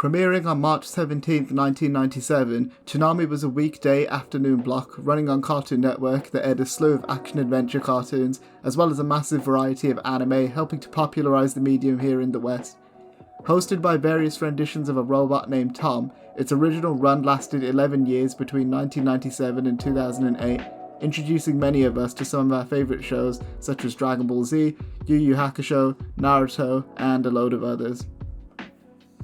Premiering on March 17, 1997, Toonami was a weekday afternoon block running on Cartoon Network that aired a slew of action-adventure cartoons, as well as a massive variety of anime, helping to popularise the medium here in the West. Hosted by various renditions of a robot named Tom, its original run lasted 11 years between 1997 and 2008, introducing many of us to some of our favourite shows such as Dragon Ball Z, Yu Yu Hakusho, Naruto, and a load of others.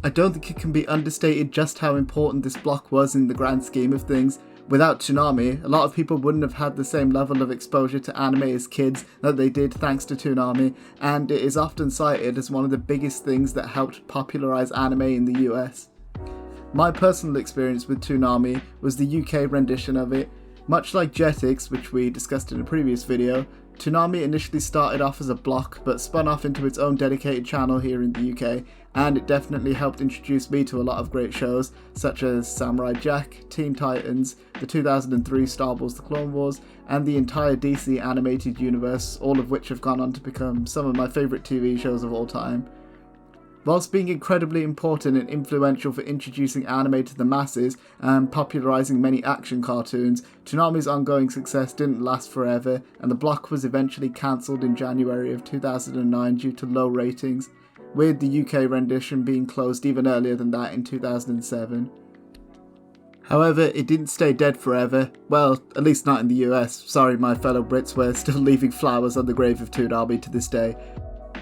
I don't think it can be understated just how important this block was in the grand scheme of things. Without Toonami, a lot of people wouldn't have had the same level of exposure to anime as kids that they did thanks to Toonami, and it is often cited as one of the biggest things that helped popularise anime in the US. My personal experience with Toonami was the UK rendition of it. Much like Jetix, which we discussed in a previous video, Toonami initially started off as a block but spun off into its own dedicated channel here in the UK, and it definitely helped introduce me to a lot of great shows such as Samurai Jack, Teen Titans, the 2003 Star Wars The Clone Wars, and the entire DC animated universe, all of which have gone on to become some of my favourite TV shows of all time. Whilst being incredibly important and influential for introducing anime to the masses and popularising many action cartoons, Toonami's ongoing success didn't last forever, and the block was eventually cancelled in January of 2009 due to low ratings, with the UK rendition being closed even earlier than that in 2007. However, it didn't stay dead forever, well, at least not in the US. Sorry my fellow Brits, we're still leaving flowers on the grave of Toonami to this day.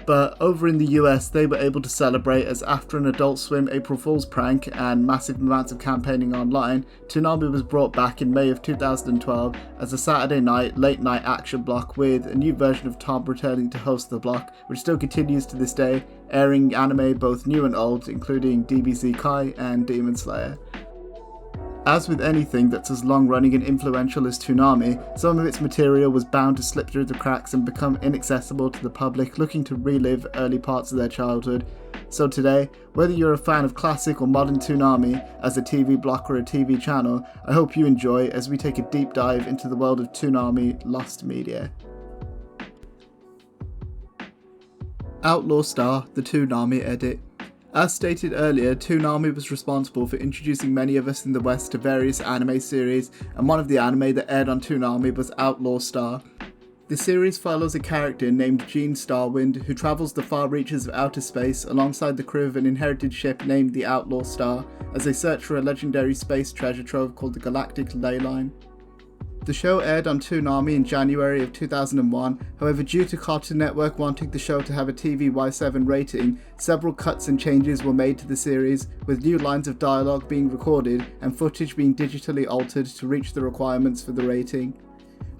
But over in the US, they were able to celebrate as after an Adult Swim April Fool's prank and massive amounts of campaigning online, Toonami was brought back in May of 2012 as a Saturday night, late night action block with a new version of Tom returning to host the block, which still continues to this day, airing anime both new and old, including DBZ Kai and Demon Slayer. As with anything that's as long-running and influential as Toonami, some of its material was bound to slip through the cracks and become inaccessible to the public looking to relive early parts of their childhood. So today, whether you're a fan of classic or modern Toonami as a TV block or a TV channel, I hope you enjoy as we take a deep dive into the world of Toonami lost media. Outlaw Star, the Toonami edit. As stated earlier, Toonami was responsible for introducing many of us in the West to various anime series, and one of the anime that aired on Toonami was Outlaw Star. The series follows a character named Gene Starwind who travels the far reaches of outer space alongside the crew of an inherited ship named the Outlaw Star as they search for a legendary space treasure trove called the Galactic Ley Line. The show aired on Toonami in January of 2001, however due to Cartoon Network wanting the show to have a TV Y7 rating, several cuts and changes were made to the series, with new lines of dialogue being recorded and footage being digitally altered to reach the requirements for the rating.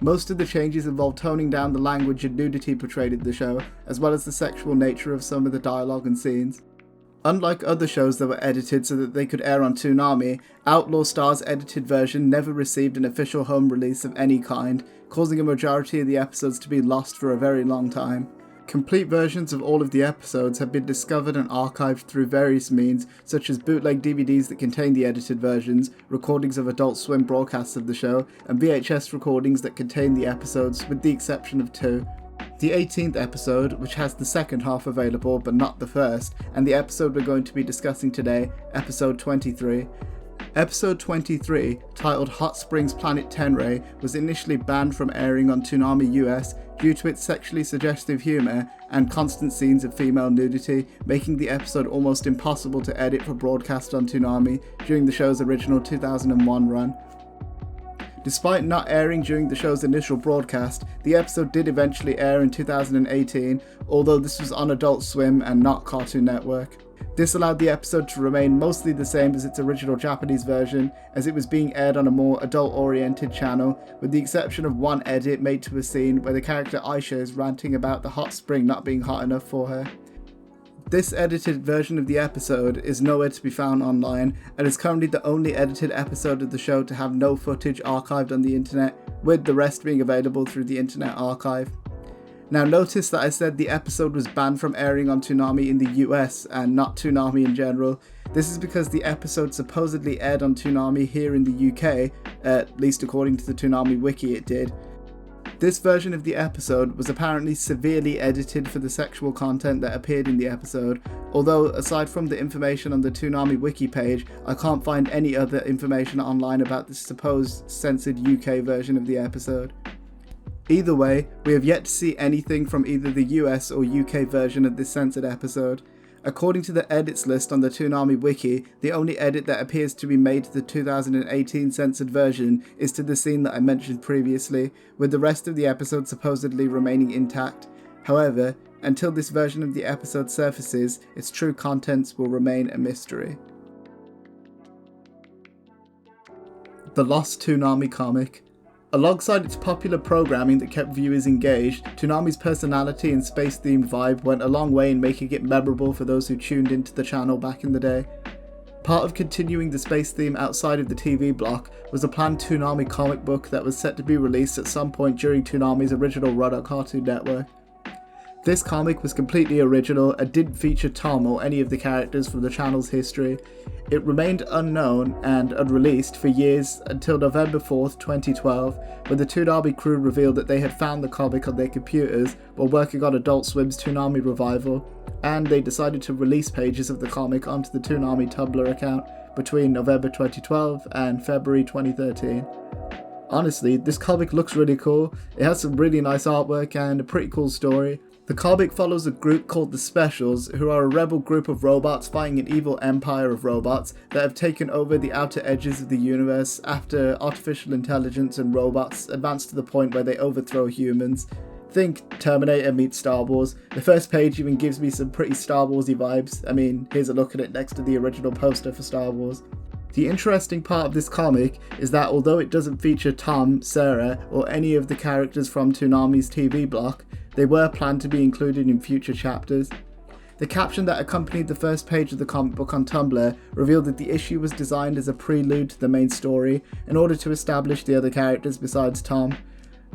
Most of the changes involved toning down the language and nudity portrayed in the show, as well as the sexual nature of some of the dialogue and scenes. Unlike other shows that were edited so that they could air on Toonami, Outlaw Star's edited version never received an official home release of any kind, causing a majority of the episodes to be lost for a very long time. Complete versions of all of the episodes have been discovered and archived through various means, such as bootleg DVDs that contain the edited versions, recordings of Adult Swim broadcasts of the show, and VHS recordings that contain the episodes, with the exception of two. The 18th episode, which has the second half available but not the first, and the episode we're going to be discussing today, episode 23. Episode 23, titled Hot Springs Planet Tenrei, was initially banned from airing on Toonami US due to its sexually suggestive humour and constant scenes of female nudity, making the episode almost impossible to edit for broadcast on Toonami during the show's original 2001 run. Despite not airing during the show's initial broadcast, the episode did eventually air in 2018, although this was on Adult Swim and not Cartoon Network. This allowed the episode to remain mostly the same as its original Japanese version, as it was being aired on a more adult-oriented channel, with the exception of one edit made to a scene where the character Aisha is ranting about the hot spring not being hot enough for her. This edited version of the episode is nowhere to be found online, and is currently the only edited episode of the show to have no footage archived on the internet, with the rest being available through the Internet Archive. Now notice that I said the episode was banned from airing on Toonami in the US and not Toonami in general. This is because the episode supposedly aired on Toonami here in the UK, at least according to the Toonami wiki it did. This version of the episode was apparently severely edited for the sexual content that appeared in the episode, although aside from the information on the Toonami wiki page, I can't find any other information online about the supposed censored UK version of the episode. Either way, we have yet to see anything from either the US or UK version of this censored episode. According to the edits list on the Toonami wiki, the only edit that appears to be made to the 2018 censored version is to the scene that I mentioned previously, with the rest of the episode supposedly remaining intact. However, until this version of the episode surfaces, its true contents will remain a mystery. The Lost Toonami Comic. Alongside its popular programming that kept viewers engaged, Toonami's personality and space-themed vibe went a long way in making it memorable for those who tuned into the channel back in the day. Part of continuing the space theme outside of the TV block was a planned Toonami comic book that was set to be released at some point during Toonami's original run on Cartoon Network. This comic was completely original and didn't feature Tom or any of the characters from the channel's history. It remained unknown and unreleased for years until November 4th, 2012, when the Toonami crew revealed that they had found the comic on their computers while working on Adult Swim's Toonami revival, and they decided to release pages of the comic onto the Toonami Tumblr account between November 2012 and February 2013. Honestly, this comic looks really cool. It has some really nice artwork and a pretty cool story. The comic follows a group called the Specials, who are a rebel group of robots fighting an evil empire of robots that have taken over the outer edges of the universe after artificial intelligence and robots advance to the point where they overthrow humans. Think Terminator meets Star Wars. The first page even gives me some pretty Star Warsy vibes. I mean, here's a look at it next to the original poster for Star Wars. The interesting part of this comic is that although it doesn't feature Tom, Sarah, or any of the characters from Toonami's TV block, they were planned to be included in future chapters. The caption that accompanied the first page of the comic book on Tumblr revealed that the issue was designed as a prelude to the main story in order to establish the other characters besides Tom.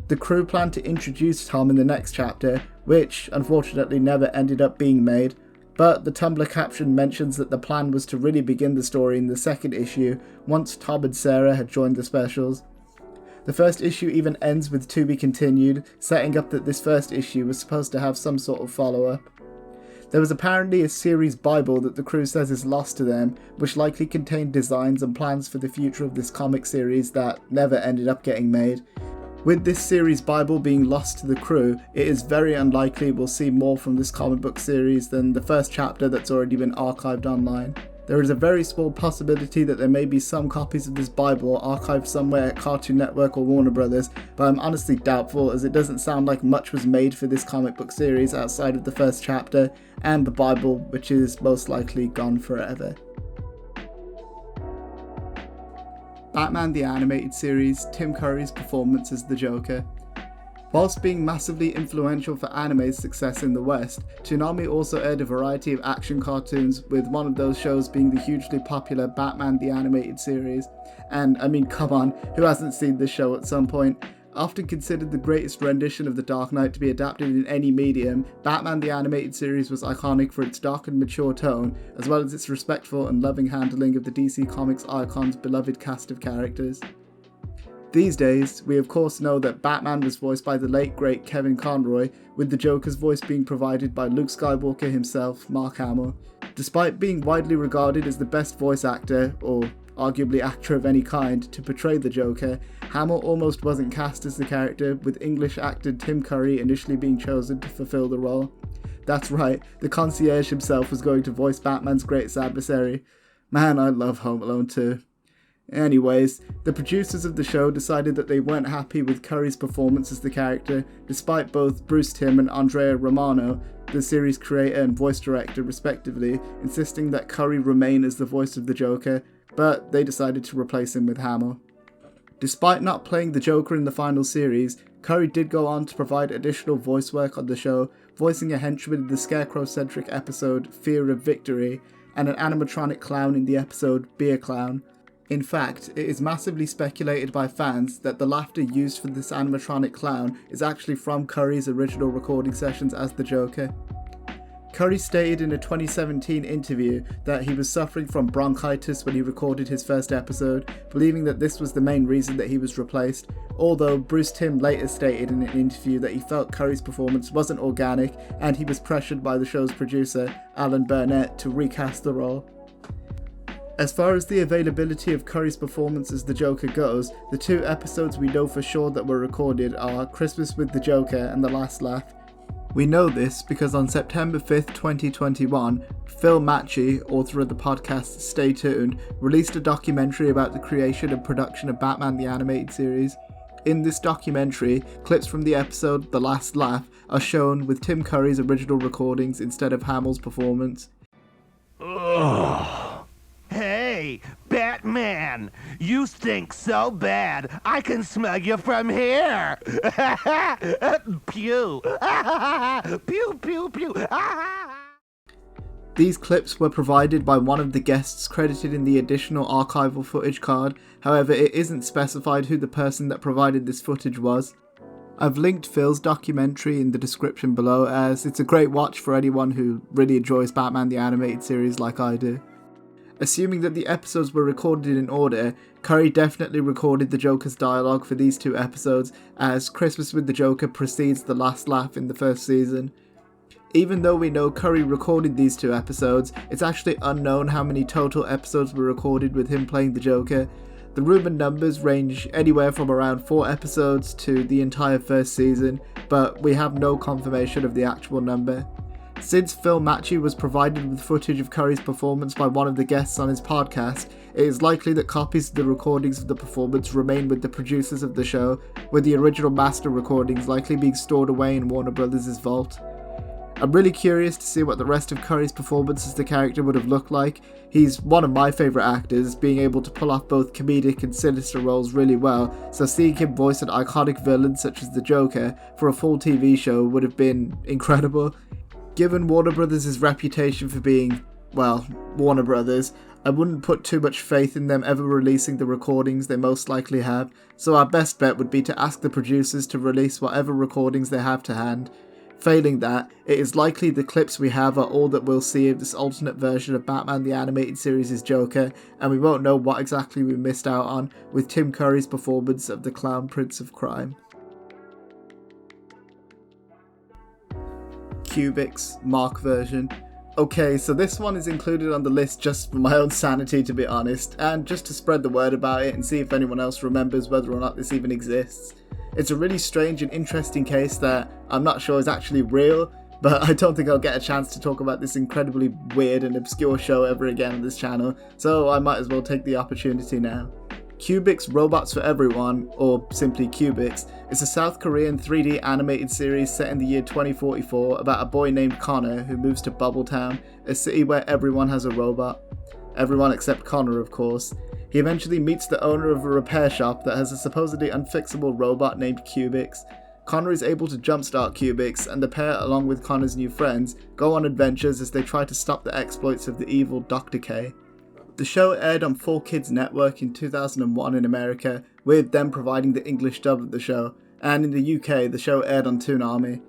The crew planned to introduce Tom in the next chapter, which unfortunately never ended up being made, but the Tumblr caption mentions that the plan was to really begin the story in the second issue once Tom and Sarah had joined the Specials. The first issue even ends with "to be continued," setting up that this first issue was supposed to have some sort of follow-up. There was apparently a series Bible that the crew says is lost to them, which likely contained designs and plans for the future of this comic series that never ended up getting made. With this series Bible being lost to the crew, it is very unlikely we'll see more from this comic book series than the first chapter that's already been archived online. There is a very small possibility that there may be some copies of this Bible archived somewhere at Cartoon Network or Warner Brothers, but I'm honestly doubtful, as it doesn't sound like much was made for this comic book series outside of the first chapter and the Bible, which is most likely gone forever. Batman the Animated Series, Tim Curry's performance as the Joker. Whilst being massively influential for anime's success in the West, Toonami also aired a variety of action cartoons, with one of those shows being the hugely popular Batman the Animated Series. And I mean, come on, who hasn't seen this show at some point? Often considered the greatest rendition of The Dark Knight to be adapted in any medium, Batman the Animated Series was iconic for its dark and mature tone, as well as its respectful and loving handling of the DC Comics icon's beloved cast of characters. These days, we of course know that Batman was voiced by the late great Kevin Conroy, with the Joker's voice being provided by Luke Skywalker himself, Mark Hamill. Despite being widely regarded as the best voice actor, or arguably actor of any kind, to portray the Joker, Hamill almost wasn't cast as the character, with English actor Tim Curry initially being chosen to fulfill the role. That's right, the concierge himself was going to voice Batman's greatest adversary. Man, I love Home Alone 2. Anyways, the producers of the show decided that they weren't happy with Curry's performance as the character, despite both Bruce Timm and Andrea Romano, the series creator and voice director respectively, insisting that Curry remain as the voice of the Joker, but they decided to replace him with Hamill. Despite not playing the Joker in the final series, Curry did go on to provide additional voice work on the show, voicing a henchman in the Scarecrow-centric episode Fear of Victory, and an animatronic clown in the episode Beer Clown. In fact, it is massively speculated by fans that the laughter used for this animatronic clown is actually from Curry's original recording sessions as the Joker. Curry stated in a 2017 interview that he was suffering from bronchitis when he recorded his first episode, believing that this was the main reason that he was replaced, although Bruce Timm later stated in an interview that he felt Curry's performance wasn't organic and he was pressured by the show's producer, Alan Burnett, to recast the role. As far as the availability of Curry's performance as the Joker goes, the two episodes we know for sure that were recorded are Christmas with the Joker and The Last Laugh. We know this because on September 5th, 2021, Phil Machi, author of the podcast Stay Tuned, released a documentary about the creation and production of Batman the Animated Series. In this documentary, clips from the episode The Last Laugh are shown with Tim Curry's original recordings instead of Hamill's performance. Ugh. Hey, Batman! You stink so bad, I can smell you from here! Pew! Pew, pew, pew! These clips were provided by one of the guests credited in the additional archival footage card, however it isn't specified who the person that provided this footage was. I've linked Phil's documentary in the description below as it's a great watch for anyone who really enjoys Batman the Animated Series like I do. Assuming that the episodes were recorded in order, Curry definitely recorded the Joker's dialogue for these two episodes, as Christmas with the Joker precedes The Last Laugh in the first season. Even though we know Curry recorded these two episodes, it's actually unknown how many total episodes were recorded with him playing the Joker. The rumoured numbers range anywhere from around 4 episodes to the entire first season, but we have no confirmation of the actual number. Since Phil Machi was provided with footage of Curry's performance by one of the guests on his podcast, it is likely that copies of the recordings of the performance remain with the producers of the show, with the original master recordings likely being stored away in Warner Brothers' vault. I'm really curious to see what the rest of Curry's performance as the character would have looked like. He's one of my favourite actors, being able to pull off both comedic and sinister roles really well, so seeing him voice an iconic villain such as the Joker for a full TV show would have been incredible. Given Warner Brothers' reputation for being, well, Warner Brothers, I wouldn't put too much faith in them ever releasing the recordings they most likely have, so our best bet would be to ask the producers to release whatever recordings they have to hand. Failing that, it is likely the clips we have are all that we'll see of this alternate version of Batman the Animated Series' Joker, and we won't know what exactly we missed out on with Tim Curry's performance of the Clown Prince of Crime. Cubix Mark version. Okay, so this one is included on the list just for my own sanity, to be honest, and just to spread the word about it and see if anyone else remembers whether or not this even exists. It's a really strange and interesting case that I'm not sure is actually real, but I don't think I'll get a chance to talk about this incredibly weird and obscure show ever again on this channel, so I might as well take the opportunity now. Cubix Robots for Everyone, or simply Cubix, is a South Korean 3D animated series set in the year 2044 about a boy named Connor who moves to Bubbletown, a city where everyone has a robot. Everyone except Connor, of course. He eventually meets the owner of a repair shop that has a supposedly unfixable robot named Cubix. Connor is able to jumpstart Cubix, and the pair, along with Connor's new friends, go on adventures as they try to stop the exploits of the evil Dr. K. The show aired on 4Kids Network in 2001 in America, with them providing the English dub of the show, and in the UK the show aired on Toonami.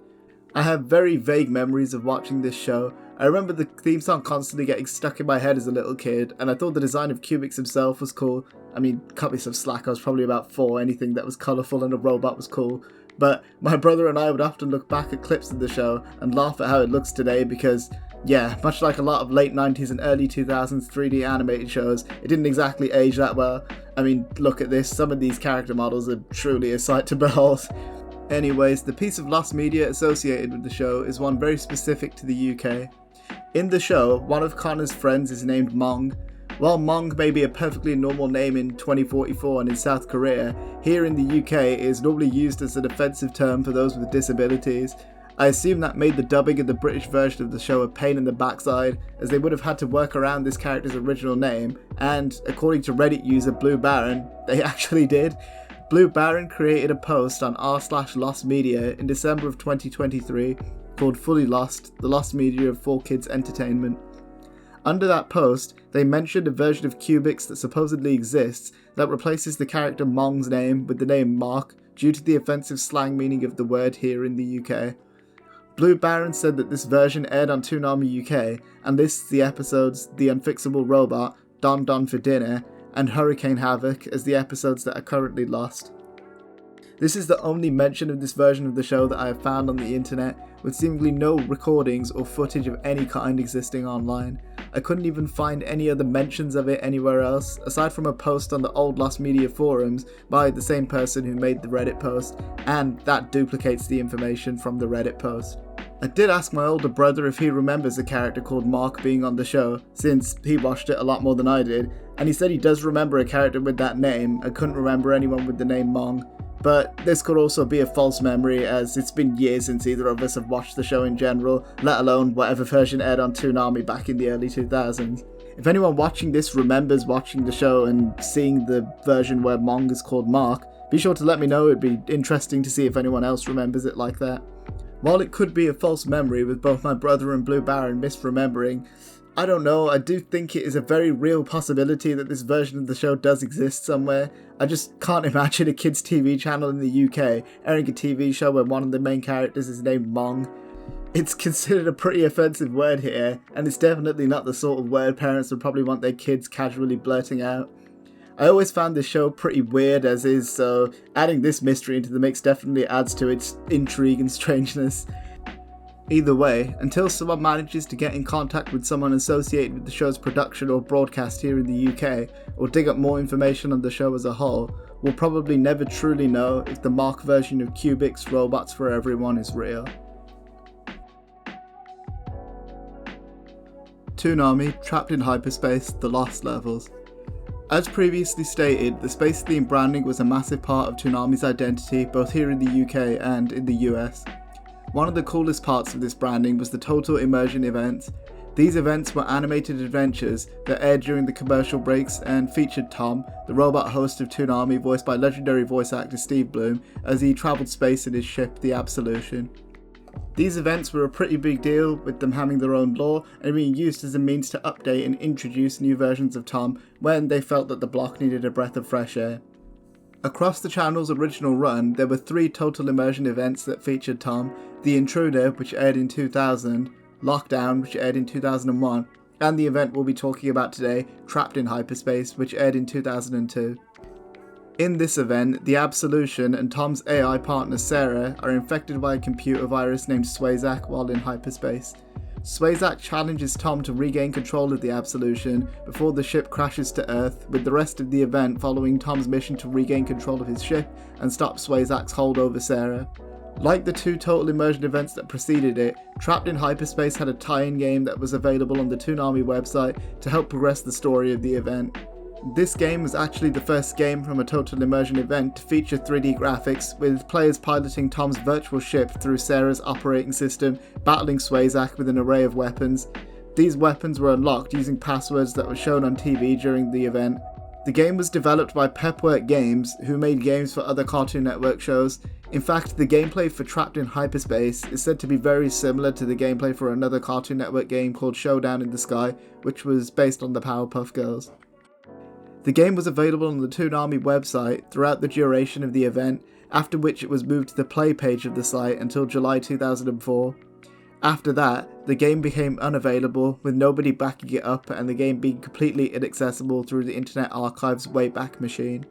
I have very vague memories of watching this show. I remember the theme song constantly getting stuck in my head as a little kid, and I thought the design of Cubix himself was cool. I mean, cut me some slack, I was probably about 4, anything that was colourful and a robot was cool. But my brother and I would often look back at clips of the show and laugh at how it looks today because, yeah, much like a lot of late 90s and early 2000s 3D animated shows, it didn't exactly age that well. I mean, look at this, some of these character models are truly a sight to behold. Anyways, the piece of lost media associated with the show is one very specific to the UK. In the show, one of Connor's friends is named Mong. While Mong may be a perfectly normal name in 2044 and in South Korea, here in the UK it is normally used as an offensive term for those with disabilities. I assume that made the dubbing of the British version of the show a pain in the backside, as they would have had to work around this character's original name, and according to Reddit user Blue Baron, they actually did. Blue Baron created a post on r/Lost Media in December of 2023 called Fully Lost, the Lost Media of 4Kids Entertainment. Under that post, they mentioned a version of Cubix that supposedly exists that replaces the character Mong's name with the name Mark due to the offensive slang meaning of the word here in the UK. Blue Baron said that this version aired on Toonami UK and lists the episodes The Unfixable Robot, Don Don for Dinner, and Hurricane Havoc as the episodes that are currently lost. This is the only mention of this version of the show that I have found on the internet, with seemingly no recordings or footage of any kind existing online. I couldn't even find any other mentions of it anywhere else, aside from a post on the Old Lost Media forums by the same person who made the Reddit post, and that duplicates the information from the Reddit post. I did ask my older brother if he remembers a character called Mark being on the show, since he watched it a lot more than I did, and he said he does remember a character with that name and couldn't remember anyone with the name Mong. But this could also be a false memory, as it's been years since either of us have watched the show in general, let alone whatever version aired on Toonami back in the early 2000s. If anyone watching this remembers watching the show and seeing the version where Mong is called Mark, be sure to let me know. It'd be interesting to see if anyone else remembers it like that. While it could be a false memory with both my brother and Blue Baron misremembering, I don't know, I do think it is a very real possibility that this version of the show does exist somewhere. I just can't imagine a kids TV channel in the UK airing a TV show where one of the main characters is named Mong. It's considered a pretty offensive word here, and it's definitely not the sort of word parents would probably want their kids casually blurting out. I always found this show pretty weird as is, so adding this mystery into the mix definitely adds to its intrigue and strangeness. Either way, until someone manages to get in contact with someone associated with the show's production or broadcast here in the UK, or dig up more information on the show as a whole, we'll probably never truly know if the Mark version of Cubix Robots for Everyone is real. Toonami, Trapped in Hyperspace, The Lost Levels. As previously stated, the space-themed branding was a massive part of Toonami's identity both here in the UK and in the US. One of the coolest parts of this branding was the Total Immersion events. These events were animated adventures that aired during the commercial breaks and featured Tom, the robot host of Toonami, voiced by legendary voice actor Steve Bloom, as he travelled space in his ship, the Absolution. These events were a pretty big deal, with them having their own lore and being used as a means to update and introduce new versions of Tom when they felt that the block needed a breath of fresh air. Across the channel's original run, there were 3 Total Immersion events that featured Tom: The Intruder, which aired in 2000, Lockdown, which aired in 2001, and the event we'll be talking about today, Trapped in Hyperspace, which aired in 2002. In this event, the Absolution and Tom's AI partner Sarah are infected by a computer virus named Swayzak while in hyperspace. Swayzak challenges Tom to regain control of the Absolution before the ship crashes to Earth, with the rest of the event following Tom's mission to regain control of his ship and stop Swayzak's hold over Sarah. Like the 2 Total Immersion events that preceded it, Trapped in Hyperspace had a tie-in game that was available on the Toonami website to help progress the story of the event. This game was actually the first game from a Total Immersion event to feature 3D graphics, with players piloting Tom's virtual ship through Sarah's operating system, battling Swayzak with an array of weapons. These weapons were unlocked using passwords that were shown on TV during the event. The game was developed by Pepwork Games, who made games for other Cartoon Network shows. In fact, the gameplay for Trapped in Hyperspace is said to be very similar to the gameplay for another Cartoon Network game called Showdown in the Sky, which was based on the Powerpuff Girls. The game was available on the Toonami website throughout the duration of the event, after which it was moved to the play page of the site until July 2004. After that, the game became unavailable, with nobody backing it up and the game being completely inaccessible through the Internet Archive's Wayback Machine.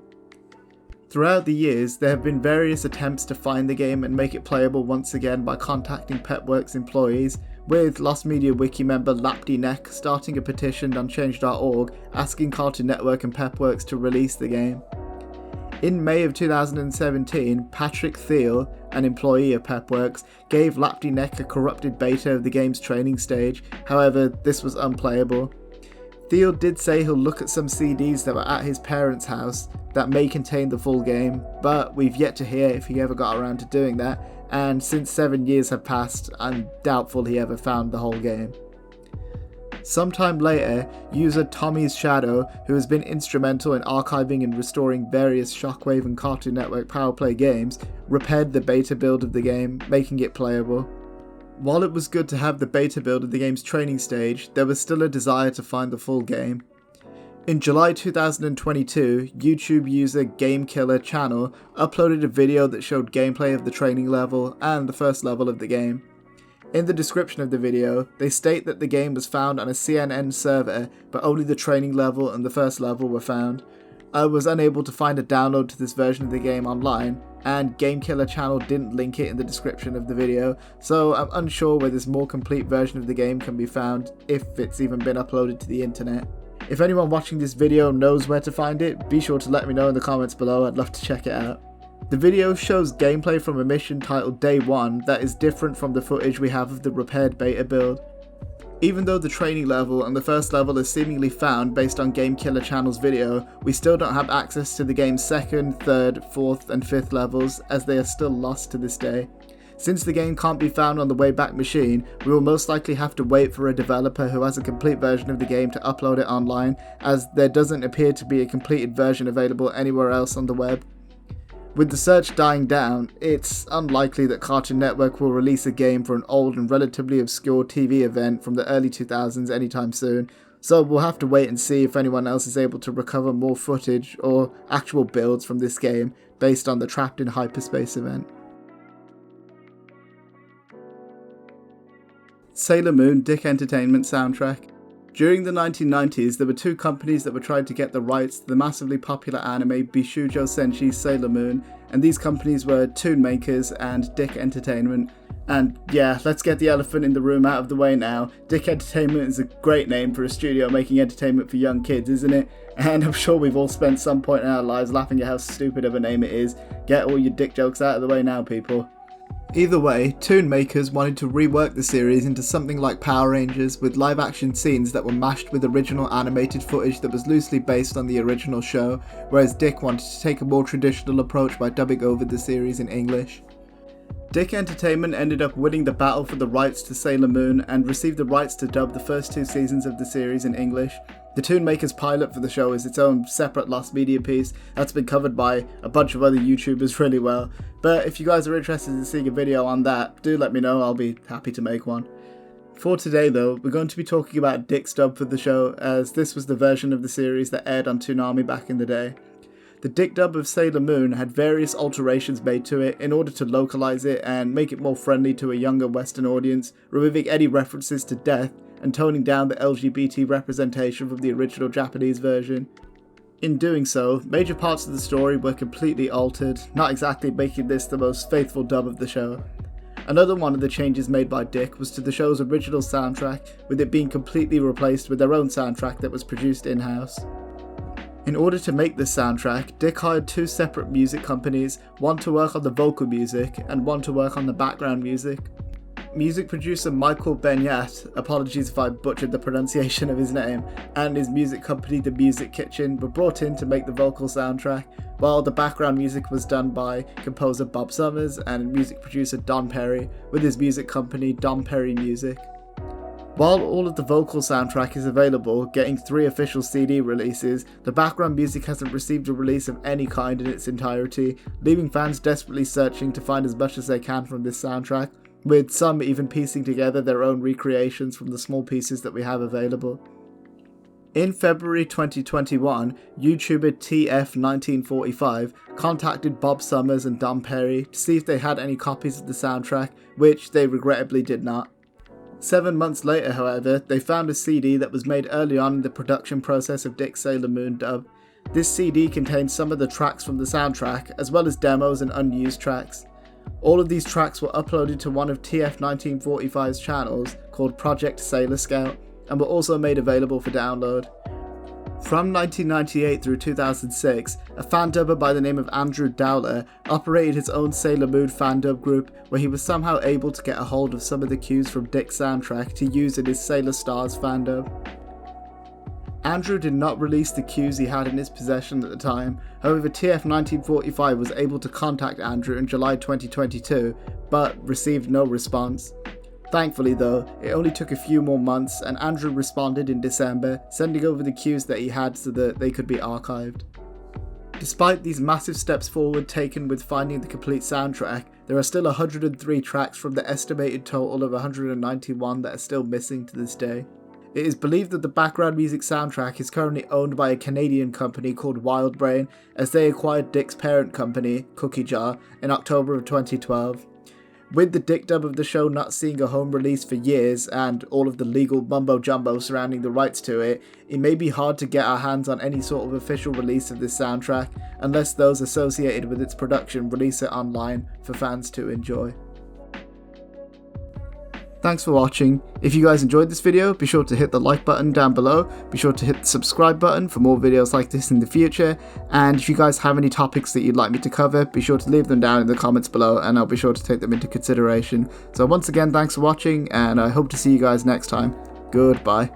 Throughout the years, there have been various attempts to find the game and make it playable once again by contacting Pepworks employees, with Lost Media Wiki member LapdyNeck starting a petition on change.org asking Cartoon Network and Pepworks to release the game. In May of 2017, Patrick Thiel, an employee of Pepworks, gave LapdyNeck a corrupted beta of the game's training stage. However, this was unplayable. Thiel did say he'll look at some CDs that were at his parents' house that may contain the full game, but we've yet to hear if he ever got around to doing that, and since 7 years have passed, I'm doubtful he ever found the whole game. Sometime later, user Tommy's Shadow, who has been instrumental in archiving and restoring various Shockwave and Cartoon Network Powerplay games, repaired the beta build of the game, making it playable. While it was good to have the beta build of the game's training stage, there was still a desire to find the full game. In July 2022, YouTube user GameKiller Channel uploaded a video that showed gameplay of the training level and the first level of the game. In the description of the video, they state that the game was found on a CNN server, but only the training level and the first level were found. I was unable to find a download to this version of the game online, and GameKiller channel didn't link it in the description of the video, so I'm unsure where this more complete version of the game can be found, if it's even been uploaded to the internet. If anyone watching this video knows where to find it, be sure to let me know in the comments below, I'd love to check it out. The video shows gameplay from a mission titled Day 1 that is different from the footage we have of the repaired beta build. Even though the training level and the first level is seemingly found based on GameKiller channel's video, we still don't have access to the game's second, third, fourth and fifth levels, as they are still lost to this day. Since the game can't be found on the Wayback Machine, we will most likely have to wait for a developer who has a complete version of the game to upload it online, as there doesn't appear to be a completed version available anywhere else on the web. With the search dying down, it's unlikely that Cartoon Network will release a game for an old and relatively obscure TV event from the early 2000s anytime soon, so we'll have to wait and see if anyone else is able to recover more footage or actual builds from this game based on the Trapped in Hyperspace event. Sailor Moon Dick Entertainment soundtrack. During the 1990s, there were two companies that were trying to get the rights to the massively popular anime Bishoujo Senshi Sailor Moon, and these companies were Toon Makers and Dick Entertainment. And yeah, let's get the elephant in the room out of the way now. Dick Entertainment is a great name for a studio making entertainment for young kids, isn't it? And I'm sure we've all spent some point in our lives laughing at how stupid of a name it is. Get all your dick jokes out of the way now, people. Either way, Toon Makers wanted to rework the series into something like Power Rangers, with live action scenes that were mashed with original animated footage that was loosely based on the original show, whereas Dick wanted to take a more traditional approach by dubbing over the series in English. Dick Entertainment ended up winning the battle for the rights to Sailor Moon and received the rights to dub the first two seasons of the series in English. The Toon Makers pilot for the show is its own separate lost media piece that's been covered by a bunch of other YouTubers really well, but if you guys are interested in seeing a video on that, do let me know, I'll be happy to make one. For today though, we're going to be talking about Dick's dub for the show, as this was the version of the series that aired on Toonami back in the day. The Dick dub of Sailor Moon had various alterations made to it in order to localize it and make it more friendly to a younger Western audience, removing any references to death and toning down the LGBT representation from the original Japanese version. In doing so, major parts of the story were completely altered, not exactly making this the most faithful dub of the show. Another one of the changes made by Dick was to the show's original soundtrack, with it being completely replaced with their own soundtrack that was produced in-house. In order to make this soundtrack, Dick hired two separate music companies, one to work on the vocal music and one to work on the background music. Music producer Michael Benyat, apologies if I butchered the pronunciation of his name, and his music company The Music Kitchen were brought in to make the vocal soundtrack, while the background music was done by composer Bob Summers and music producer Don Perry, with his music company Don Perry Music. While all of the vocal soundtrack is available, getting 3 official CD releases, the background music hasn't received a release of any kind in its entirety, leaving fans desperately searching to find as much as they can from this soundtrack, with some even piecing together their own recreations from the small pieces that we have available. In February 2021, YouTuber TF1945 contacted Bob Summers and Don Perry to see if they had any copies of the soundtrack, which they regrettably did not. 7 months later, however, they found a CD that was made early on in the production process of Dick's Sailor Moon dub. This CD contained some of the tracks from the soundtrack, as well as demos and unused tracks. All of these tracks were uploaded to one of TF1945's channels called Project Sailor Scout, and were also made available for download. From 1998 through 2006, a fan dubber by the name of Andrew Dowler operated his own Sailor Moon fan dub group, where he was somehow able to get a hold of some of the cues from Dick's soundtrack to use in his Sailor Stars fan dub. Andrew did not release the cues he had in his possession at the time, however TF1945 was able to contact Andrew in July 2022, but received no response. Thankfully though, it only took a few more months and Andrew responded in December, sending over the cues that he had so that they could be archived. Despite these massive steps forward taken with finding the complete soundtrack, there are still 103 tracks from the estimated total of 191 that are still missing to this day. It is believed that the background music soundtrack is currently owned by a Canadian company called Wildbrain, as they acquired Dick's parent company, Cookie Jar, in October of 2012. With the dick dub of the show not seeing a home release for years and all of the legal mumbo jumbo surrounding the rights to it, it may be hard to get our hands on any sort of official release of this soundtrack unless those associated with its production release it online for fans to enjoy. Thanks for watching. If you guys enjoyed this video, be sure to hit the like button down below, be sure to hit the subscribe button for more videos like this in the future, and if you guys have any topics that you'd like me to cover, be sure to leave them down in the comments below and I'll be sure to take them into consideration. So once again, thanks for watching, and I hope to see you guys next time. Goodbye.